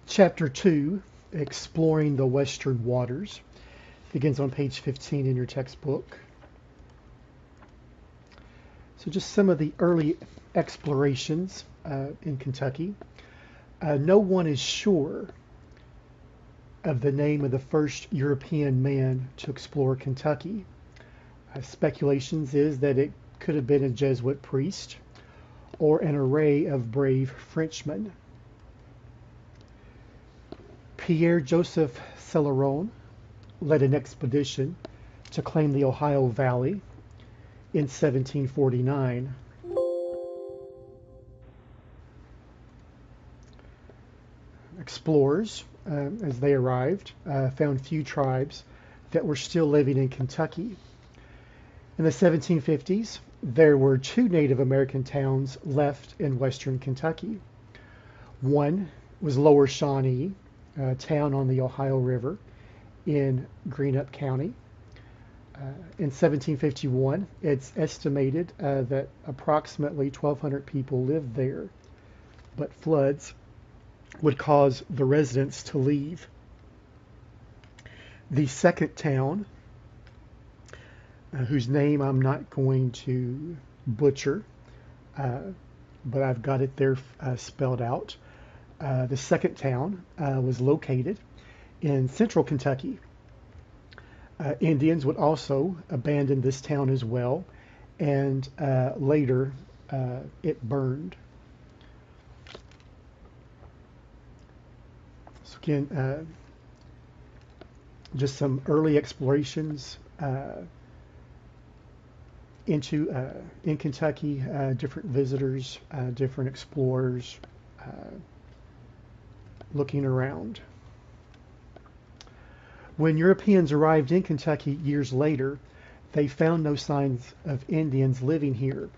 Chapter 2, Exploring the Western Waters, begins on page 15 in your textbook. So just some of the early explorations in Kentucky. No one is sure of the name of the first European man to explore Kentucky. Speculations is that it could have been a Jesuit priest or an array of brave Frenchmen. Pierre-Joseph Céloron led an expedition to claim the Ohio Valley in 1749. Explorers, as they arrived, found few tribes that were still living in Kentucky. In the 1750s, there were 2 Native American towns left in western Kentucky. One was Lower Shawnee, a town on the Ohio River in Greenup County. In 1751, it's estimated that approximately 1,200 people lived there, but floods would cause the residents to leave. The second town, whose name I'm not going to butcher, but I've got it there spelled out. The second town was located in central Kentucky. Indians would also abandon this town as well, and later it burned. So again, just some early explorations in Kentucky, different visitors, different explorers looking around. When Europeans arrived in Kentucky years later, they found no signs of Indians living here.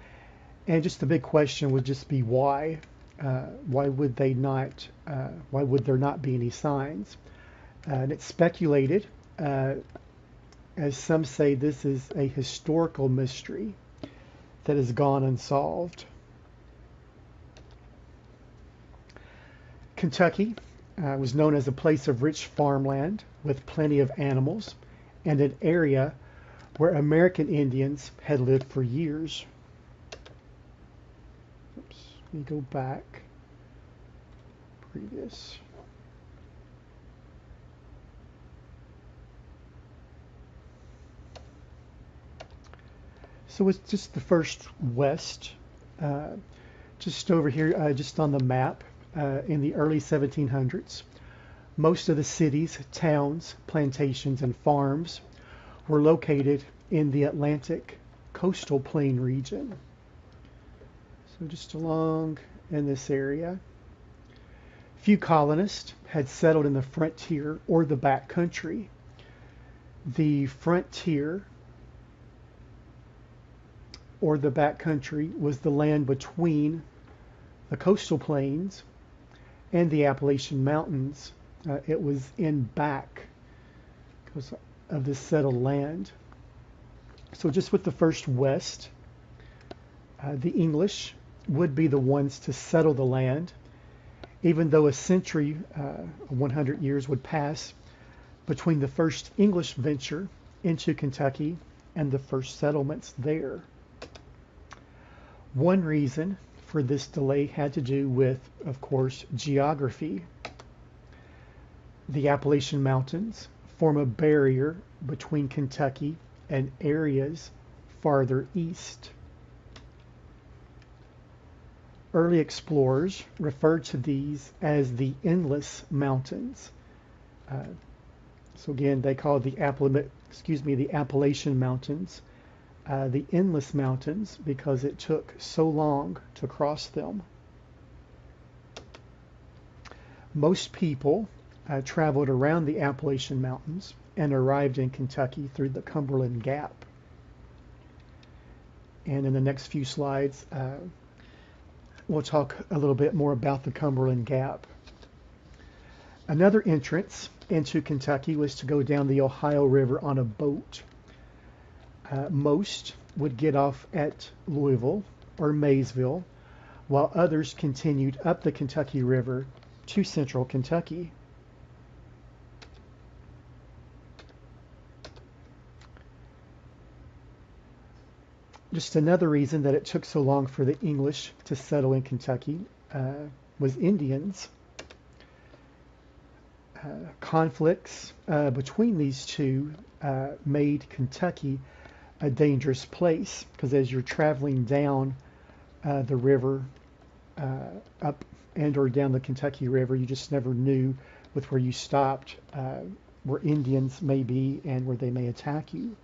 And just the big question would just be why? Why would they not? Why would there not be any signs? And it's speculated, as some say, this is a historical mystery that has gone unsolved. Kentucky was known as a place of rich farmland with plenty of animals and an area where American Indians had lived for years. Oops, let me go back. Previous. So it's just the first west, just over here, just on the map. In the early 1700s, most of the cities, towns, plantations, and farms were located in the Atlantic coastal plain region. So just along in this area. Few colonists had settled in the frontier or the back country. The frontier or the back country was the land between the coastal plains and the Appalachian Mountains. It was in back because of this settled land. So just with the first west, the English would be the ones to settle the land, even though a century, 100 years would pass between the first English venture into Kentucky and the first settlements there. One reason for this delay had to do with, of course, geography. The Appalachian Mountains form a barrier between Kentucky and areas farther east. Early explorers referred to these as the Endless Mountains. So again, they called the Appalachian Mountains the Endless Mountains because it took so long to cross them. Most people traveled around the Appalachian Mountains and arrived in Kentucky through the Cumberland Gap. And in the next few slides, we'll talk a little bit more about the Cumberland Gap. Another entrance into Kentucky was to go down the Ohio River on a boat. Most would get off at Louisville or Maysville, while others continued up the Kentucky River to central Kentucky. Just another reason that it took so long for the English to settle in Kentucky was Indians. Conflicts between these two made Kentucky a dangerous place because as you're traveling down the river, up and or down the Kentucky River, you just never knew with where you stopped where Indians may be and where they may attack you.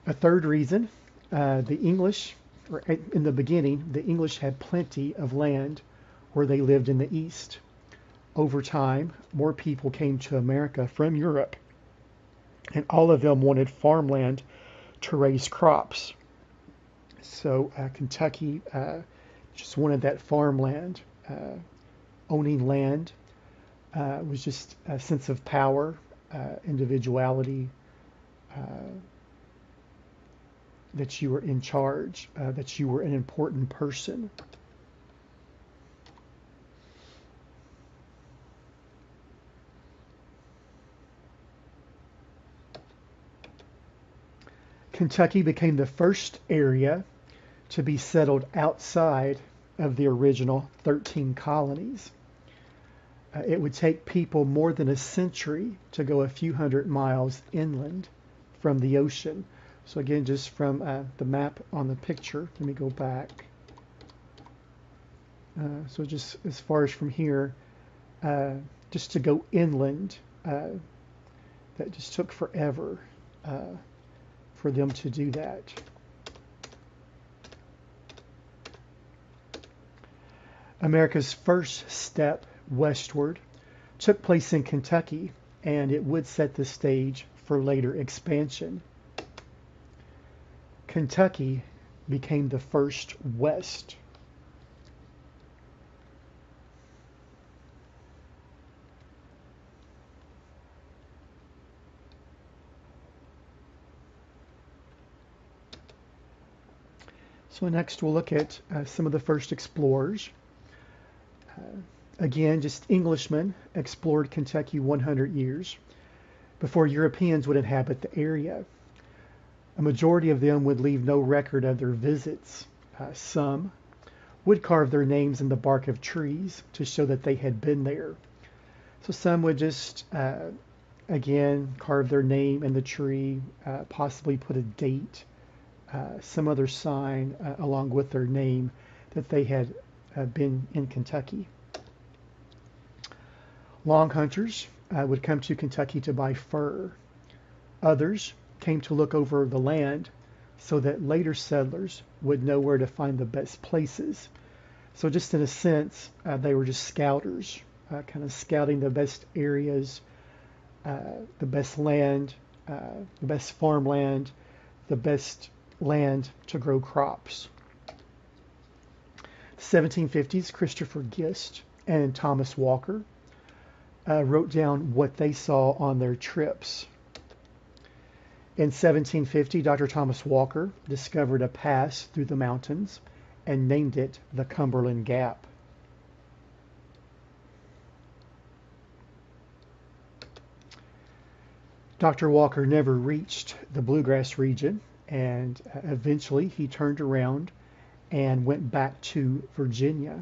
A third reason, the English, or in the beginning, the English had plenty of land where they lived in the east. Over time, more people came to America from Europe, and all of them wanted farmland to raise crops. So Kentucky just wanted that farmland. Owning land was just a sense of power, individuality, that you were in charge, that you were an important person. Kentucky became the first area to be settled outside of the original 13 colonies. It would take people more than a century to go a few hundred miles inland from the ocean. So again, just from the map on the picture, let me go back. So just as far as from here, just to go inland, that just took forever for them to do that. America's first step westward took place in Kentucky, and it would set the stage for later expansion. Kentucky became the first West. So next we'll look at some of the first explorers. Again, just Englishmen explored Kentucky 100 years before Europeans would inhabit the area. A majority of them would leave no record of their visits. Some would carve their names in the bark of trees to show that they had been there. So some would just, again, carve their name in the tree, possibly put a date, some other sign along with their name that they had been in Kentucky. Long hunters would come to Kentucky to buy fur. Others came to look over the land so that later settlers would know where to find the best places. So just in a sense, they were just scouters, kind of scouting the best areas, the best land, the best farmland, the best land to grow crops. 1750s, Christopher Gist and Thomas Walker wrote down what they saw on their trips. In 1750, Dr. Thomas Walker discovered a pass through the mountains and named it the Cumberland Gap. Dr. Walker never reached the bluegrass region, and eventually he turned around and went back to Virginia.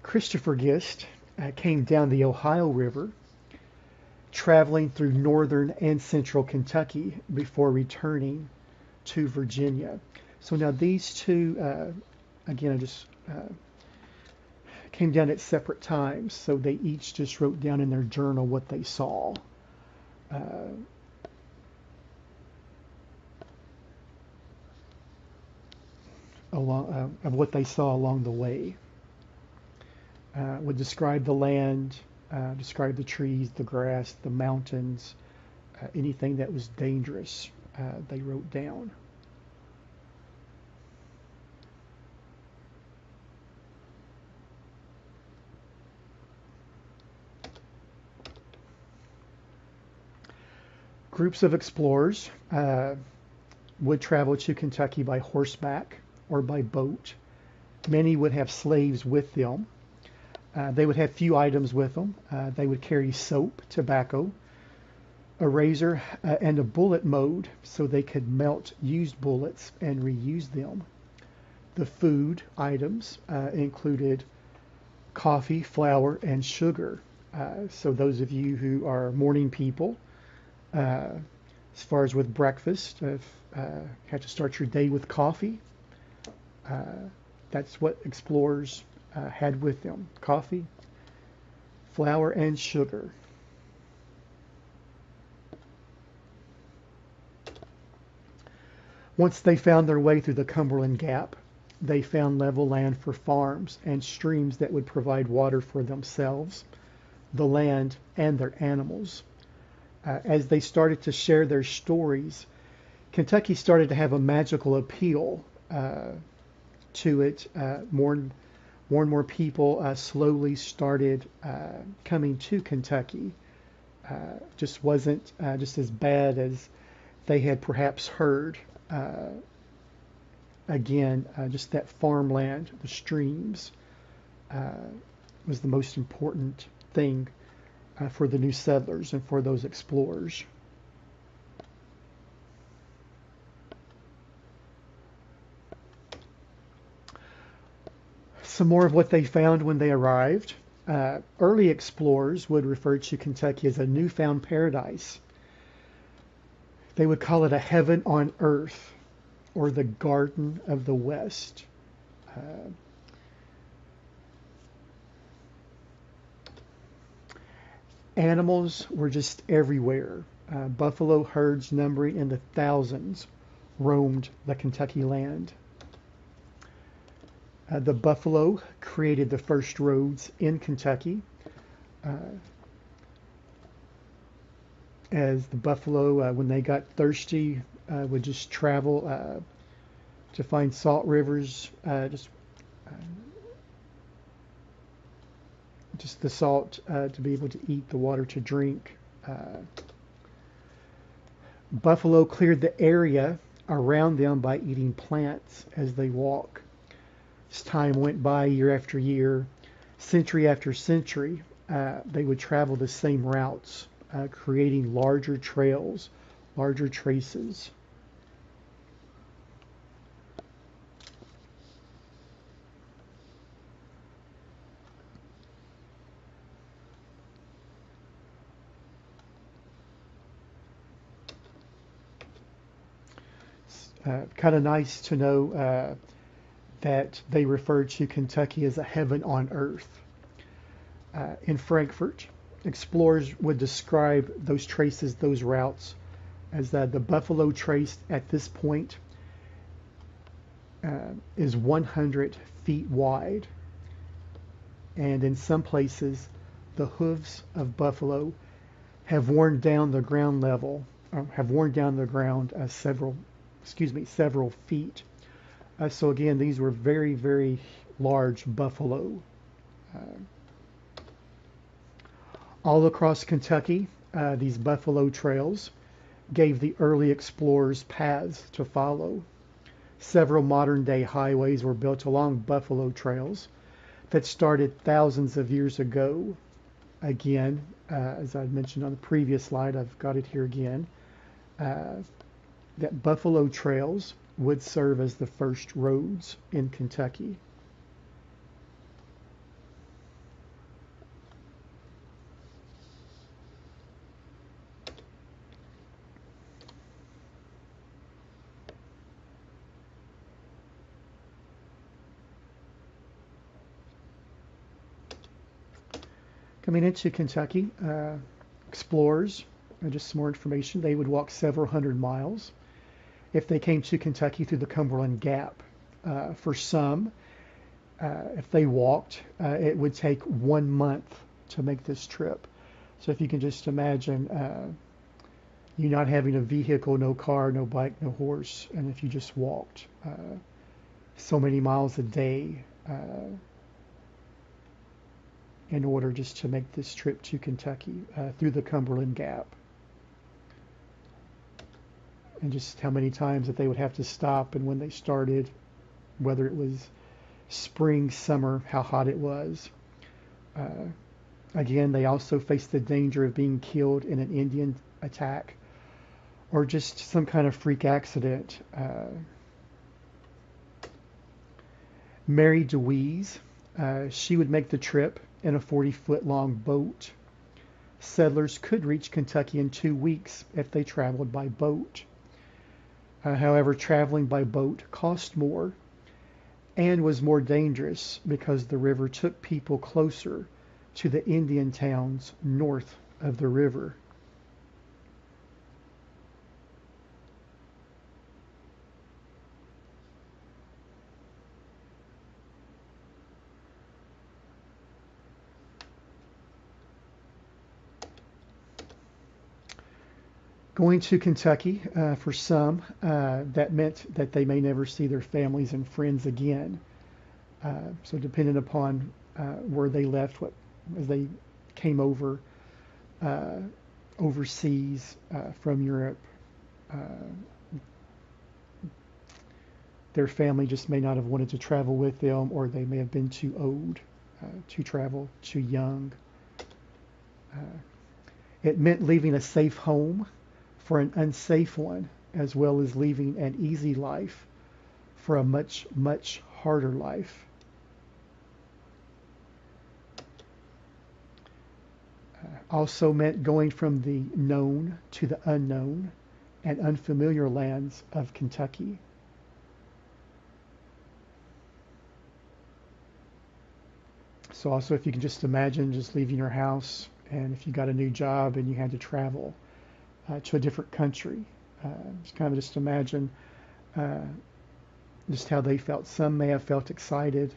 Christopher Gist came down the Ohio River, traveling through northern and central Kentucky before returning to Virginia. So now these two, again, I just came down at separate times, so they each just wrote down in their journal what they saw. Of what they saw along the way. Would describe the land, describe the trees, the grass, the mountains, anything that was dangerous, they wrote down. Groups of explorers would travel to Kentucky by horseback or by boat. Many would have slaves with them. They would have few items with them. They would carry soap, tobacco, a razor, and a bullet mold so they could melt used bullets and reuse them. The food items included coffee, flour, and sugar. So those of you who are morning people, as far as with breakfast, had to start your day with coffee. That's what explorers had with them: coffee, flour, and sugar. Once they found their way through the Cumberland Gap, they found level land for farms and streams that would provide water for themselves, the land, and their animals. As they started to share their stories, Kentucky started to have a magical appeal to it. More and more people slowly started coming to Kentucky. Just wasn't just as bad as they had perhaps heard. Again, just that farmland, the streams, was the most important thing for the new settlers and for those explorers. Some more of what they found when they arrived. Early explorers would refer to Kentucky as a newfound paradise. They would call it a heaven on earth, or the Garden of the West. Animals were just everywhere. Buffalo herds numbering in the thousands roamed the Kentucky land. The buffalo created the first roads in Kentucky. As the buffalo, when they got thirsty, would just travel to find salt rivers, just the salt to be able to eat, the water to drink. Buffalo cleared the area around them by eating plants as they walk. As time went by, year after year, century after century, they would travel the same routes, creating larger trails, larger traces. Kind of nice to know that they referred to Kentucky as a heaven on earth. In Frankfort, explorers would describe those traces, those routes, as the buffalo trace at this point is 100 feet wide. And in some places, the hooves of buffalo have worn down the ground level, have worn down the ground several feet. So again, these were very, very large buffalo. All across Kentucky, these buffalo trails gave the early explorers paths to follow. Several modern-day highways were built along buffalo trails that started thousands of years ago. Again, as I mentioned on the previous slide, I've got it here again, that buffalo trails would serve as the first roads in Kentucky. Coming into Kentucky, explorers, just some more information, they would walk several hundred miles if they came to Kentucky through the Cumberland Gap. For some, if they walked, it would take 1 month to make this trip. So if you can just imagine you not having a vehicle, no car, no bike, no horse, and if you just walked so many miles a day in order just to make this trip to Kentucky through the Cumberland Gap. and just how many times that they would have to stop and when they started, whether it was spring, summer, how hot it was. Uh, Again, they also faced the danger of being killed in an Indian attack or just some kind of freak accident. Mary DeWeese, she would make the trip in a 40-foot long boat. Settlers could reach Kentucky in 2 weeks if they traveled by boat. However, traveling by boat cost more and was more dangerous because the river took people closer to the Indian towns north of the river. Going to Kentucky, for some, that meant that they may never see their families and friends again. So depending upon where they left, as they came over uh, overseas from Europe, uh, their family just may not have wanted to travel with them, or they may have been too old to travel, too young. Uh, it meant leaving a safe home for an unsafe one, as well as leaving an easy life for a much, much harder life. Also meant going from the known to the unknown and unfamiliar lands of Kentucky. So also, if you can just imagine just leaving your house, and if you got a new job and you had to travel to a different country, just kind of just imagine uh, just how they felt. Some may have felt excited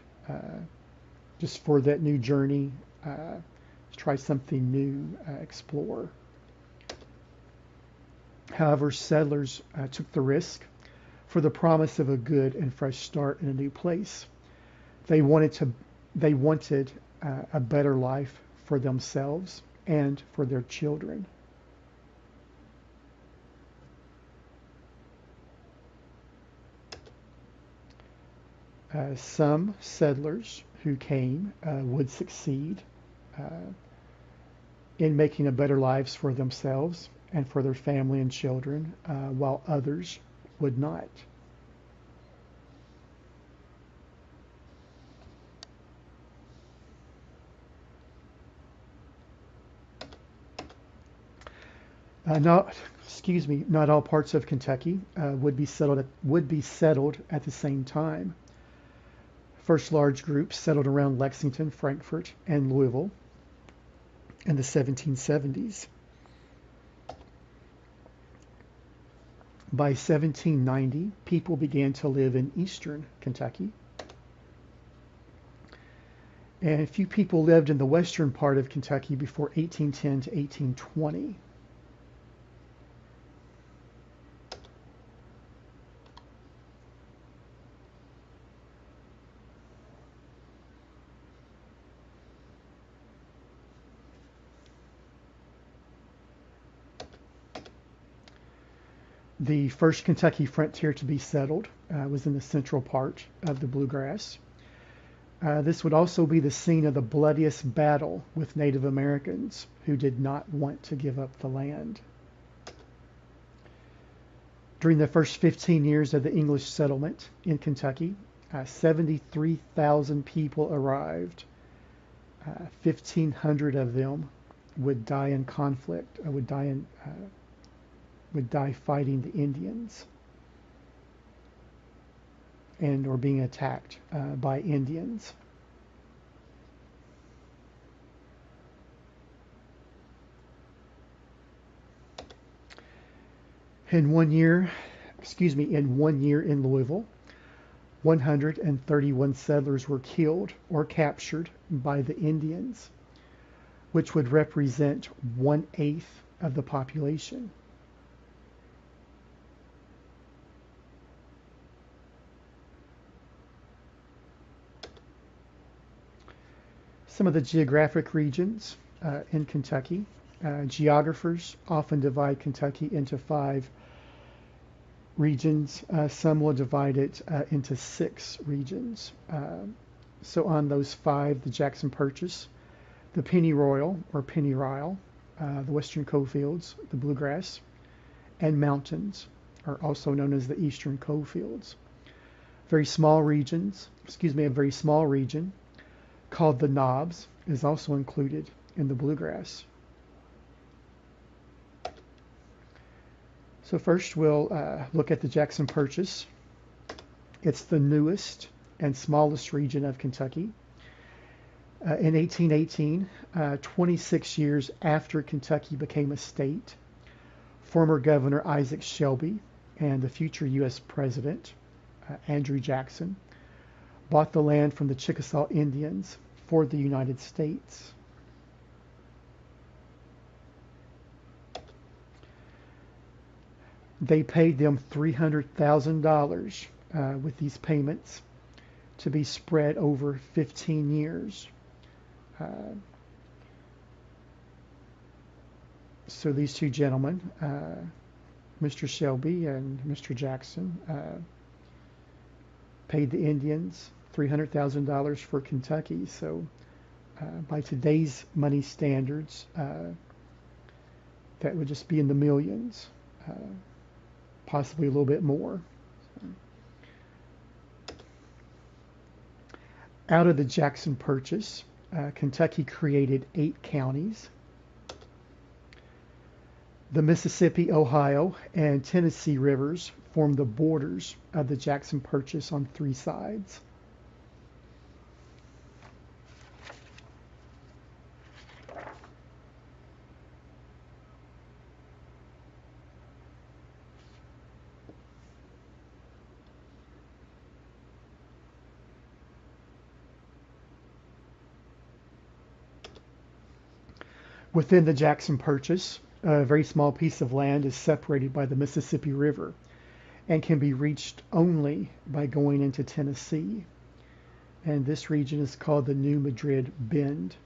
just for that new journey, to try something new, explore. However, settlers took the risk for the promise of a good and fresh start in a new place. They wanted to, they wanted a better life for themselves and for their children. Some settlers who came would succeed uh, in making a better lives for themselves and for their family and children, while others would not. Not, excuse me, not all parts of Kentucky would be settled at the same time. First large groups settled around Lexington, Frankfort, and Louisville in the 1770s. By 1790, people began to live in eastern Kentucky, and a few people lived in the western part of Kentucky before 1810 to 1820. The first Kentucky frontier to be settled was in the central part of the Bluegrass. This would also be the scene of the bloodiest battle with Native Americans who did not want to give up the land. During the first 15 years of the English settlement in Kentucky, 73,000 people arrived. 1,500 of them would die in conflict, would die fighting the Indians and or being attacked by Indians. In 1 year in Louisville, 131 settlers were killed or captured by the Indians, which would represent 1/8 of the population. Some of the geographic regions in Kentucky. Geographers often divide Kentucky into 5 regions. Some will divide it into 6 regions. So on those 5, the Jackson Purchase, the Pennyroyal or Pennyrile, the Western Coalfields, the Bluegrass, and Mountains are also known as the Eastern Coalfields. A very small region called the Knobs is also included in the Bluegrass. So first we'll look at the Jackson Purchase. It's the newest and smallest region of Kentucky. In 1818, 26 years after Kentucky became a state, former Governor Isaac Shelby and the future U.S. President, Andrew Jackson, bought the land from the Chickasaw Indians for the United States. They paid them $300,000 with these payments to be spread over 15 years. So these 2 gentlemen, Mr. Shelby and Mr. Jackson, paid the Indians $300,000 for Kentucky. So by today's money standards, that would just be in the millions, possibly a little bit more. Out of the Jackson Purchase, Kentucky created 8 counties. The Mississippi, Ohio, and Tennessee rivers form the borders of the Jackson Purchase on 3 sides. Within the Jackson Purchase, a very small piece of land is separated by the Mississippi River and can be reached only by going into Tennessee. And this region is called the New Madrid Bend.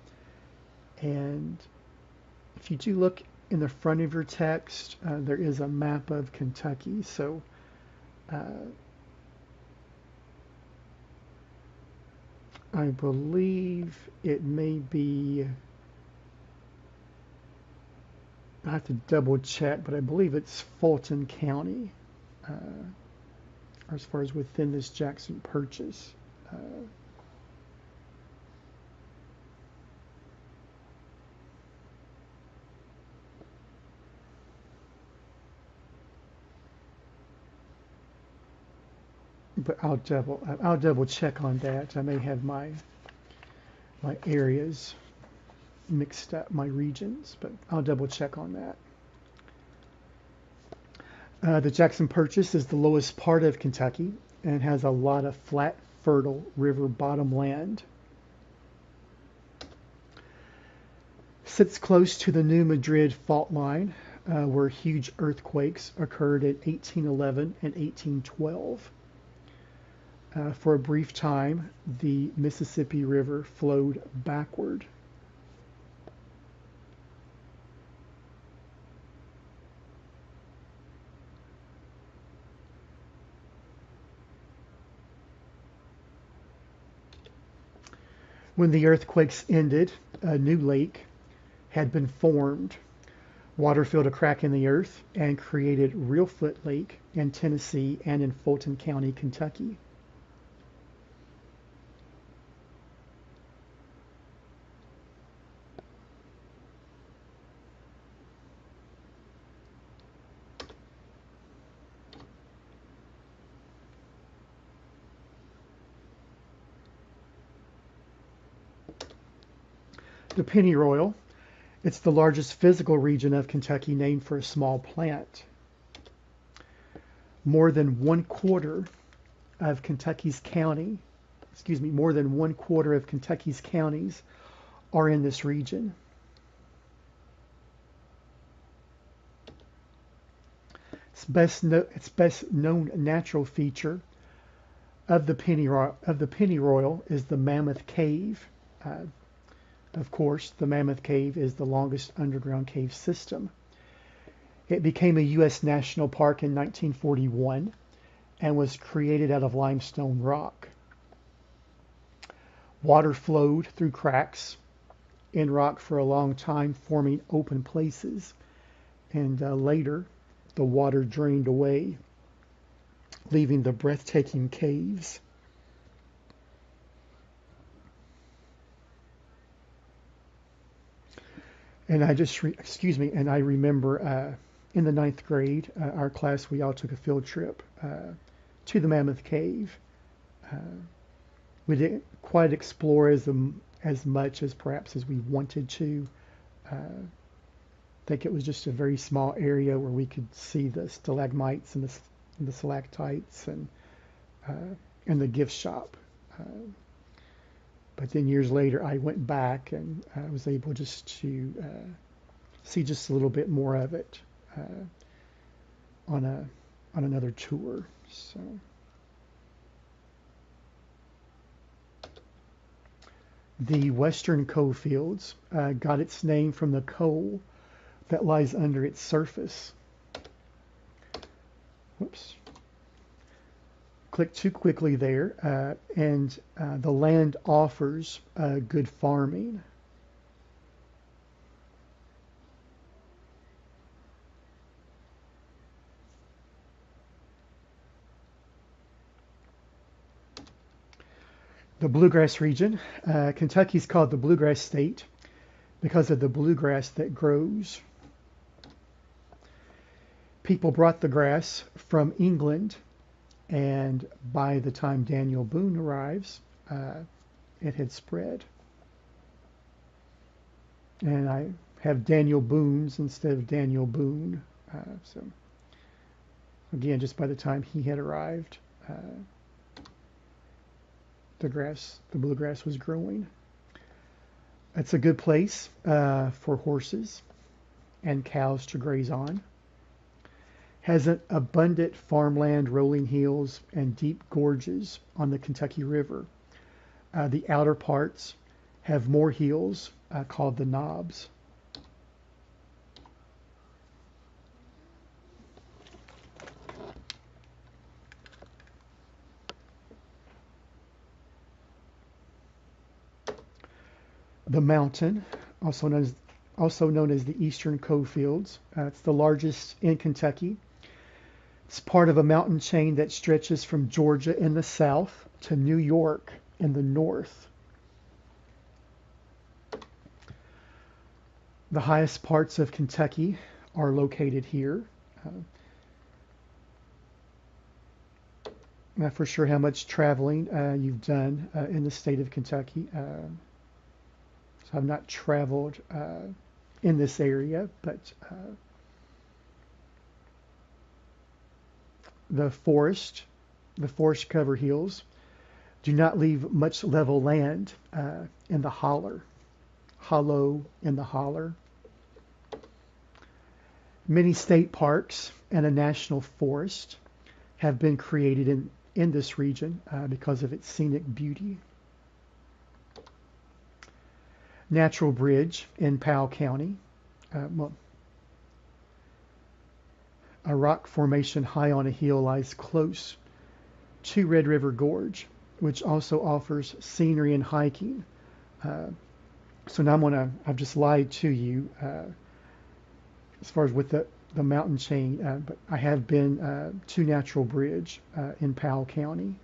And if you do look in the front of your text, there is a map of Kentucky. So I believe it may be, I have to double check, but I believe it's Fulton County, as far as within this Jackson Purchase. But I'll double check on that. I may have my areas mixed up, my regions, but I'll double check on that. The Jackson Purchase is the lowest part of Kentucky and has a lot of flat, fertile river bottom land. Sits close to the New Madrid fault line, where huge earthquakes occurred in 1811 and 1812. For a brief time, the Mississippi River flowed backward. When the earthquakes ended, a new lake had been formed. Water filled a crack in the earth and created Reelfoot Lake in Tennessee and in Fulton County, Kentucky. The pennyroyal, it's the largest physical region of Kentucky named for a small plant. More than 1/4 of Kentucky's more than 1/4 of Kentucky's counties are in this region. Its best known natural feature of the pennyroyal is the Mammoth Cave. Of course, the Mammoth Cave is the longest underground cave system. It became a U.S. national park in 1941 and was created out of limestone rock. Water flowed through cracks in rock for a long time, forming open places, and later the water drained away, leaving the breathtaking caves. And I remember in the ninth grade, our class, we all took a field trip to the Mammoth Cave. Uh, we didn't quite explore as much as perhaps as we wanted to. I think it was just a very small area where we could see the stalagmites and the stalactites and the gift shop. Uh, but then years later, I went back and I was able just to see just a little bit more of it on another tour. So. The western coal fields got its name from the coal that lies under its surface. Whoops. Click too quickly there, and the land offers good farming. The bluegrass region. Kentucky is called the bluegrass state because of the bluegrass that grows. People brought the grass from England, and by the time Daniel Boone arrives, it had spread. And I have Daniel Boone's instead of Daniel Boone. So again, just by the time he had arrived, the bluegrass was growing. It's a good place for horses and cows to graze on. Has an abundant farmland, rolling hills, and deep gorges on the Kentucky River. The outer parts have more hills called the knobs. The mountain, also known as the Eastern Coal Fields. It's the largest in Kentucky. It's part of a mountain chain that stretches from Georgia in the south to New York in the north. The highest parts of Kentucky are located here. Not for sure how much traveling you've done in the state of Kentucky. So I've not traveled in this area, but the forest cover hills do not leave much level land in the hollow in the holler. Many state parks and a national forest have been created in this region because of its scenic beauty. Natural Bridge in Powell County. A rock formation high on a hill lies close to Red River Gorge, which also offers scenery and hiking. So now I've just lied to you as far as with the mountain chain, but I have been to Natural Bridge in Powell County.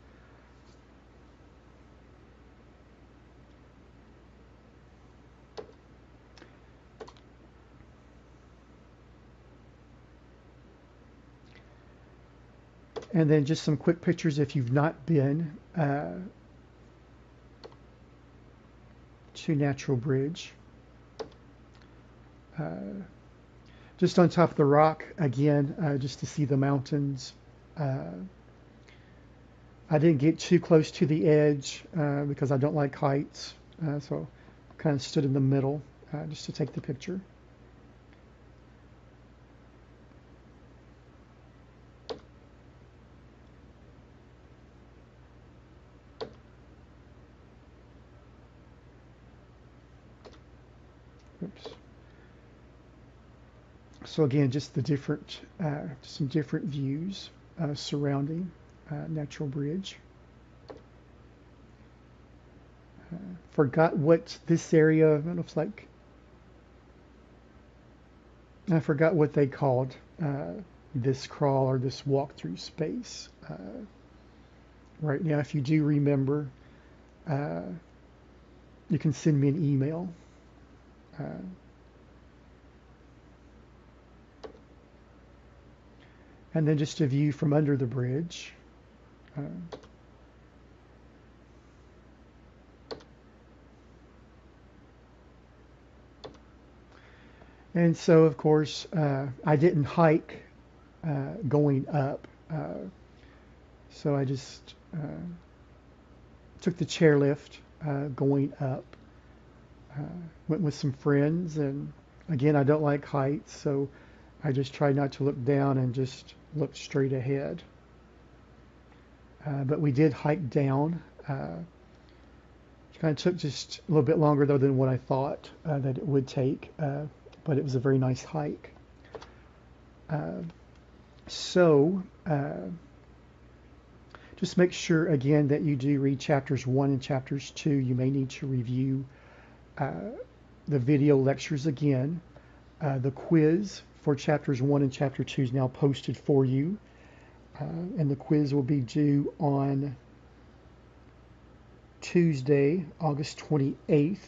And then just some quick pictures if you've not been to Natural Bridge. Just on top of the rock, again, just to see the mountains. I didn't get too close to the edge because I don't like heights, so I kind of stood in the middle just to take the picture. Oops. So again, just the different, some different views surrounding Natural Bridge. Forgot what this area, I don't know if it's like, I forgot what they called this crawl or this walk-through space. Right now, if you do remember, you can send me an email. And then just a view from under the bridge. And so, of course, I didn't hike going up. So I just took the chairlift going up. Went with some friends, and again, I don't like heights, so I just tried not to look down and just look straight ahead. But we did hike down. It kind of took just a little bit longer, though, than what I thought that it would take, but it was a very nice hike. So just make sure, again, that you do read chapters 1 and chapters 2. You may need to review the video lectures again. The quiz for chapters 1 and chapter 2 is now posted for you. And the quiz will be due on Tuesday, August 28th.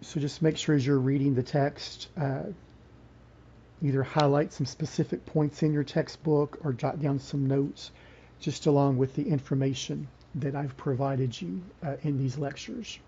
So just make sure as you're reading the text, either highlight some specific points in your textbook or jot down some notes just along with the information that I've provided you in these lectures.